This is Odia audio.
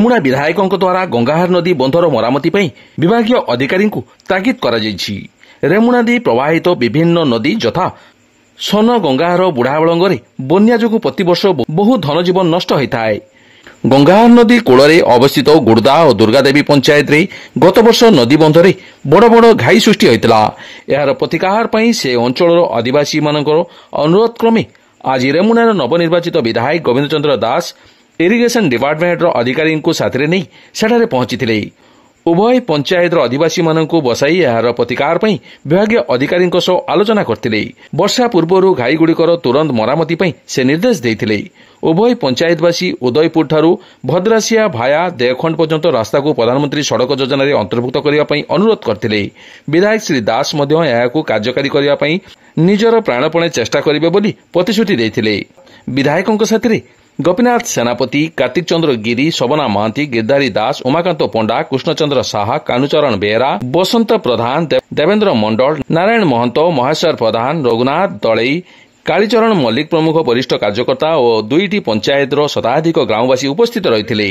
ରେମୁଣା ବିଧାୟକଙ୍କ ଦ୍ୱାରା ଗଙ୍ଗାହାର ନଦୀ ବନ୍ଧର ମରାମତି ପାଇଁ ବିଭାଗୀୟ ଅଧିକାରୀଙ୍କୁ ତାଗିଦ କରାଯାଇଛି। ରେମୁଣା ଦେଇ ପ୍ରବାହିତ ବିଭିନ୍ନ ନଦୀ ଯଥା ସୋନ ଗଙ୍ଗାହାର ବୁଢ଼ାବଳଙ୍ଗରେ ବନ୍ୟା ଯୋଗୁଁ ପ୍ରତିବର୍ଷ ବହୁ ଧନଜୀବନ ନଷ୍ଟ ହୋଇଥାଏ। ଗଙ୍ଗାହାର ନଦୀ କୂଳରେ ଅବସ୍ଥିତ ଗୁର୍ଦା ଓ ଦୁର୍ଗାଦେବୀ ପଞ୍ଚାୟତରେ ଗତବର୍ଷ ନଦୀ ବନ୍ଧରେ ବଡ଼ ବଡ଼ ଘାଇ ସୃଷ୍ଟି ହୋଇଥିଲା। ଏହାର ପ୍ରତିକାର ପାଇଁ ସେ ଅଞ୍ଚଳର ଆଦିବାସୀମାନଙ୍କର ଅନୁରୋଧ କ୍ରମେ ଆଜି ରେମୁଣାର ନବନିର୍ବାଚିତ ବିଧାୟକ ଗୋବିନ୍ଦ ଚନ୍ଦ୍ର ଦାସ ଇରିଗେସନ ଡିପାର୍ଟମେଣ୍ଟର ଅଧିକାରୀଙ୍କୁ ସାଥିରେ ନେଇ ସେଠାରେ ପହଞ୍ଚିଥିଲେ। ଉଭୟ ପଞ୍ଚାୟତର ଅଧିବାସୀମାନଙ୍କୁ ବସାଇ ଏହାର ପ୍ରତିକାର ପାଇଁ ବିଭାଗୀୟ ଅଧିକାରୀଙ୍କ ସହ ଆଲୋଚନା କରିଥିଲେ। ବର୍ଷା ପୂର୍ବରୁ ଘାଇଗୁଡ଼ିକର ତୁରନ୍ତ ମରାମତି ପାଇଁ ସେ ନିର୍ଦ୍ଦେଶ ଦେଇଥିଲେ। ଉଭୟ ପଞ୍ଚାୟତବାସୀ ଉଦୟପୁରଠାରୁ ଭଦ୍ରାସିଆ ଭାୟା ଦେଓଖଣ୍ଡ ପର୍ଯ୍ୟନ୍ତ ରାସ୍ତାକୁ ପ୍ରଧାନମନ୍ତ୍ରୀ ସଡ଼କ ଯୋଜନାରେ ଅନ୍ତର୍ଭୁକ୍ତ କରିବା ପାଇଁ ଅନୁରୋଧ କରିଥିଲେ। ବିଧାୟକ ଶ୍ରୀ ଦାସ ମଧ୍ୟ ଏହାକୁ କାର୍ଯ୍ୟକାରୀ କରିବା ପାଇଁ ନିଜର ପ୍ରାଣପଣେ ଚେଷ୍ଟା କରିବେ ବୋଲି ପ୍ରତିଶ୍ରୁତି ଦେଇଥିଲେ। ବିଧାୟକଙ୍କ ସାଥିରେ ଗୋପୀନାଥ ସେନାପତି, କାର୍ତ୍ତିକ ଚନ୍ଦ୍ର ଗିରି, ଶୋଭନା ମହାନ୍ତି, ଗିରିଧାରୀ ଦାସ, ଉମାକାନ୍ତ ପଣ୍ଡା, କୃଷ୍ଣଚନ୍ଦ୍ର ସାହା, କାହ୍ନୁଚରଣ ବେହେରା, ବସନ୍ତ ପ୍ରଧାନ, ଦେବେନ୍ଦ୍ର ମଣ୍ଡଳ, ନାରାୟଣ ମହନ୍ତ, ମହେଶ୍ୱର ପ୍ରଧାନ, ରଘୁନାଥ ଦଳେଇ, କାଳୀଚରଣ ମଲ୍ଲିକ ପ୍ରମୁଖ ବରିଷ୍ଠ କାର୍ଯ୍ୟକର୍ତ୍ତା ଓ 2ଟି ପଞ୍ଚାୟତର ଶତାଧିକ ଗ୍ରାମବାସୀ ଉପସ୍ଥିତ ରହିଥିଲେ।